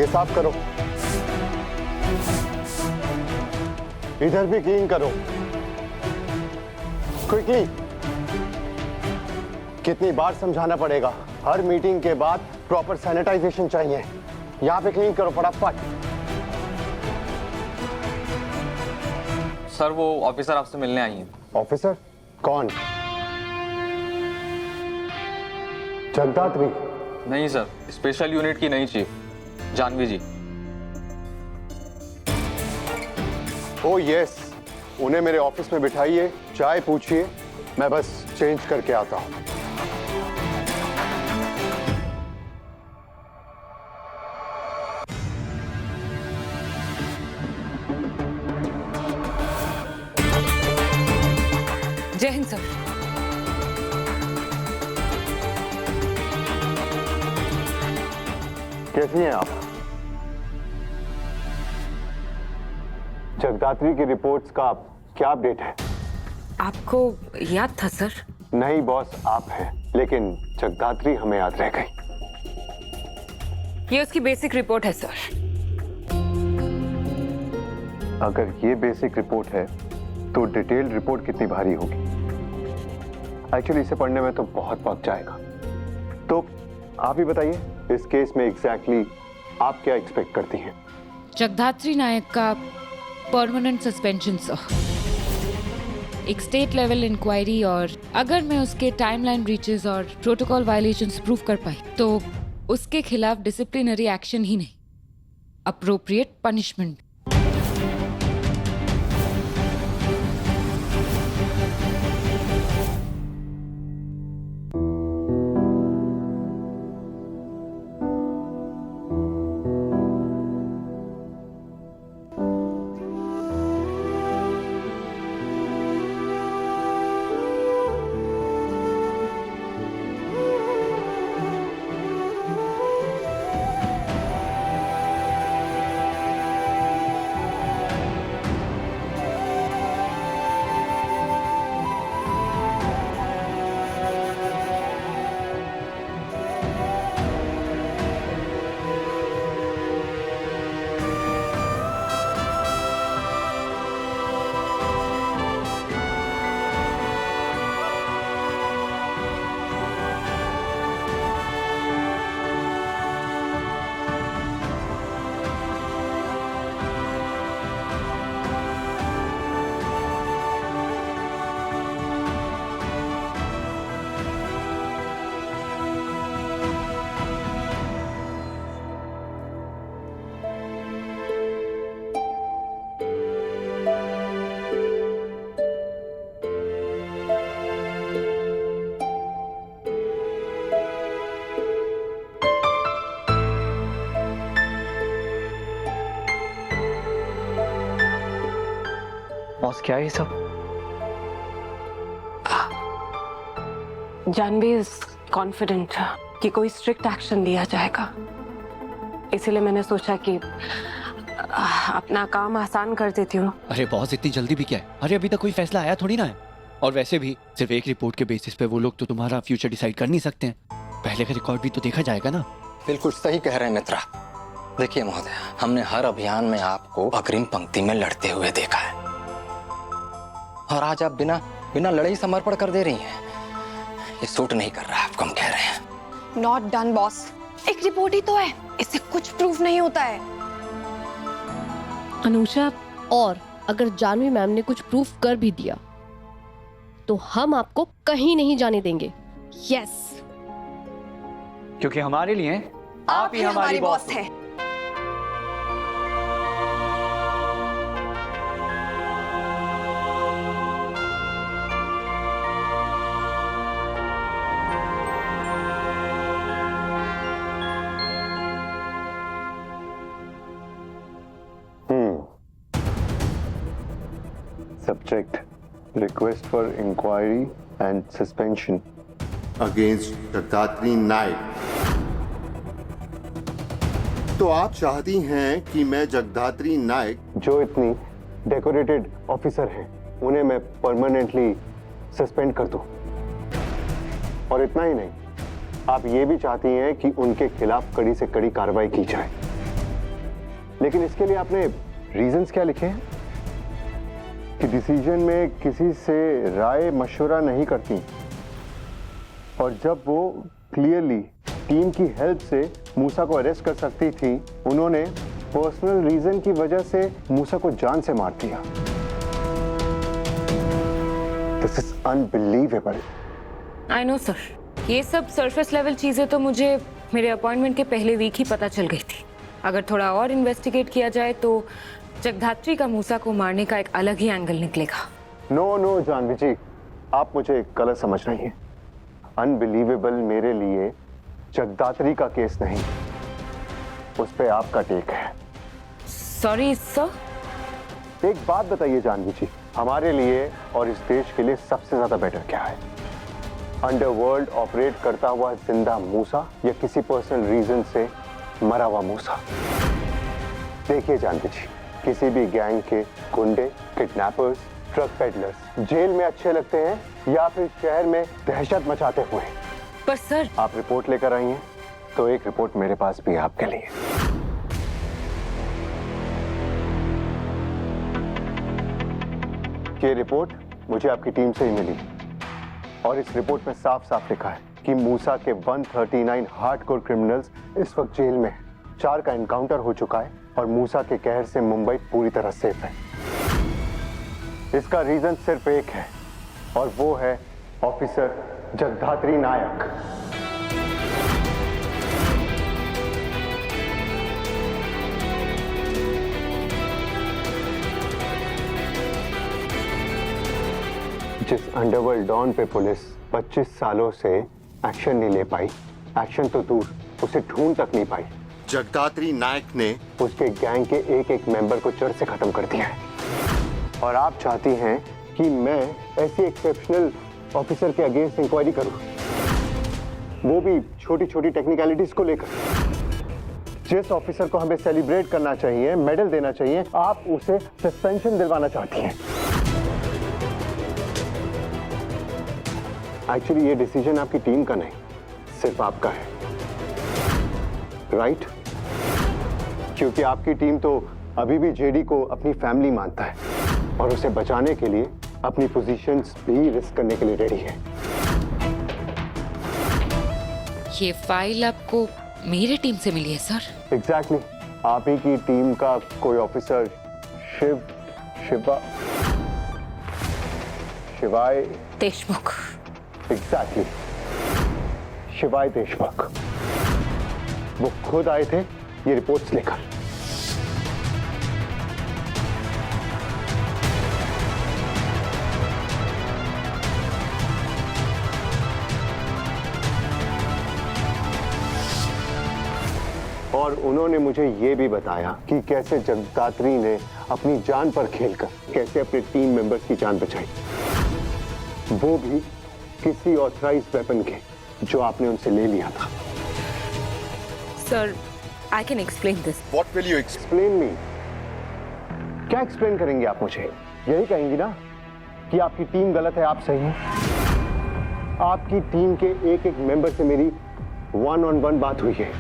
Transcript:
ये साफ करो, इधर भी क्लीन करो, क्विकली। कितनी बार समझाना पड़ेगा? हर मीटिंग के बाद प्रॉपर सैनिटाइजेशन चाहिए। यहाँ पे क्लीन करो फटाफट। सर वो ऑफिसर आपसे मिलने आई हैं। ऑफिसर? कौन? जगदात्री? नहीं सर, स्पेशल यूनिट की नई चीफ जानवी जी। ओ यस, उन्हें मेरे ऑफिस में बिठाइए, चाय पूछिए, मैं बस चेंज करके आता हूँ। जय हिंद सर। कैसी हैं आप? जगदात्री की रिपोर्ट्स का क्या अपडेट है? आपको याद था सर? नहीं बॉस, आप हैं, लेकिन जगदात्री हमें याद रह गई। ये उसकी बेसिक रिपोर्ट है सर। अगर ये बेसिक रिपोर्ट है तो डिटेल्ड रिपोर्ट कितनी भारी होगी? एक्चुअली इसे पढ़ने में तो बहुत वक्त जाएगा। तो आप ही बताइए, इस केस में एग्जैक्टली आप क्या एक्सपेक्ट करती हैं? जगदात्री नायक का परमानेंट सस्पेंशन सर, एक स्टेट लेवल इंक्वायरी, और अगर मैं उसके टाइमलाइन ब्रीचेस और प्रोटोकॉल वायलेशंस प्रूव कर पाई तो उसके खिलाफ डिसिप्लिनरी एक्शन ही नहीं, अप्रोप्रिएट पनिशमेंट। बॉस क्या है ये सब? जानवी इज कॉन्फिडेंट कि कोई स्ट्रिक्ट एक्शन लिया जाएगा, इसीलिए मैंने सोचा कि अपना काम आसान कर देती हूँ। अरे बॉस, इतनी जल्दी भी क्या है? अरे अभी तक कोई फैसला आया थोड़ी ना है। और वैसे भी सिर्फ एक रिपोर्ट के बेसिस पे वो लोग तो तुम्हारा फ्यूचर डिसाइड कर नहीं सकते हैं। पहले का रिकॉर्ड भी तो देखा जाएगा ना। बिल्कुल सही कह रहे हैं मित्रा। देखिए महोदय, हमने हर अभियान में आपको अग्रिम पंक्ति में लड़ते हुए देखा है, और आज आप बिना लड़े ही समर्पण कर दे रही हैं। ये सूट नहीं कर रहा है आपको, हम कह रहे हैं। नॉट डन बॉस, एक रिपोर्ट ही तो है, इससे कुछ प्रूफ नहीं होता है। अनुषा, और अगर जानवी मैम ने कुछ प्रूफ कर भी दिया तो हम आपको कहीं नहीं जाने देंगे। यस, क्योंकि हमारे लिए आप ही हमारी बॉस हैं। Subject: request for inquiry and suspension against जगदात्री नायक। तो आप चाहती हैं कि मैं जगदात्री नायक, जो इतनी डेकोरेटेड ऑफिसर हैं, उन्हें मैं परमानेंटली सस्पेंड कर दूं। और इतना ही नहीं, आप ये भी चाहती हैं कि उनके खिलाफ कड़ी से कड़ी कार्रवाई की जाए। लेकिन इसके लिए आपने रीजंस क्या लिखे हैं कि डिसीजन में किसी से राय मशवरा नहीं करती, और जब वो क्लियरली टीम की हेल्प से मूसा को अरेस्ट कर सकती थी, उन्होंने पर्सनल रीजन की वजह से मूसा को जान से मार दिया। This is unbelievable. I know sir, ये सब सरफेस लेवल चीजें तो मुझे मेरे अपॉइंटमेंट के पहले वीक ही पता चल गई थी। अगर थोड़ा और इन्वेस्टिगेट किया जाए तो जगधात्री का मूसा को मारने का एक अलग ही एंगल निकलेगा। नो जानवी जी, आप मुझे गलत समझ रही हैं। अनबिलीवेबल मेरे लिए जगदात्री का केस नहीं, उस पे आपका टेक है। Sorry sir. एक बात बताइए जानवी जी, हमारे लिए और इस देश के लिए सबसे ज्यादा बेटर क्या है? अंडरवर्ल्ड ऑपरेट करता हुआ जिंदा मूसा या किसी पर्सनल रीजन से मरा हुआ मूसा? देखिए जानवी जी, किसी भी गैंग के गुंडे, किडनैपर्स, ड्रग पेडलर्स जेल में अच्छे लगते हैं या फिर शहर में दहशत मचाते हुए? पर सर, आप रिपोर्ट लेकर आई हैं, तो एक रिपोर्ट मेरे पास भी है आपके लिए। ये रिपोर्ट मुझे आपकी टीम से ही मिली और इस रिपोर्ट में साफ साफ लिखा है कि मूसा के 139 हार्डकोर क्रिमिनल्स इस वक्त जेल में हैं। 4 का एनकाउंटर हो चुका है और मूसा के कहर से मुंबई पूरी तरह सेफ है। इसका रीजन सिर्फ एक है और वो है ऑफिसर जगधात्री नायक। जिस अंडरवर्ल्ड डॉन पे पुलिस 25 सालों से एक्शन नहीं ले पाई, एक्शन तो दूर उसे ढूंढ तक नहीं पाई, जगदात्री नायक ने उसके गैंग के एक एक मेंबर को जड़ से खत्म कर दिया है। और आप चाहती हैं कि मैं ऐसी एक्सेप्शनल ऑफिसर के अगेंस्ट इंक्वायरी करूं, वो भी छोटी छोटी टेक्निकलिटीज को लेकर। जिस ऑफिसर को हमें सेलिब्रेट करना चाहिए, मेडल देना चाहिए, आप उसे सस्पेंशन दिलवाना चाहती हैं। एक्चुअली ये डिसीजन आपकी टीम का नहीं, सिर्फ आपका है, राइट? क्योंकि आपकी टीम तो अभी भी जेडी को अपनी फैमिली मानता है और उसे बचाने के लिए अपनी पोजीशंस भी रिस्क करने के लिए रेडी है। ये फाइल आपको मेरी टीम से मिली है सर? एग्जैक्टली, आप ही की टीम का कोई ऑफिसर शिवाय देशमुख। एग्जैक्टली, शिवाय देशमुख। वो खुद आए थे ये रिपोर्ट्स लेकर। और उन्होंने मुझे ये भी बताया कि कैसे जगदात्री ने अपनी जान पर खेलकर कैसे अपने टीम मेंबर्स की जान बचाई, वो भी किसी ऑथराइज्ड वेपन के जो आपने उनसे ले लिया था। Sir, I can explain this. What will you explain me? क्या एक्सप्लेन करेंगे आप मुझे? यही कहेंगी ना कि आपकी टीम गलत है, आप सही हैं? आपकी टीम के एक एक मेंबर से मेरी 1-on-1 बात हुई है।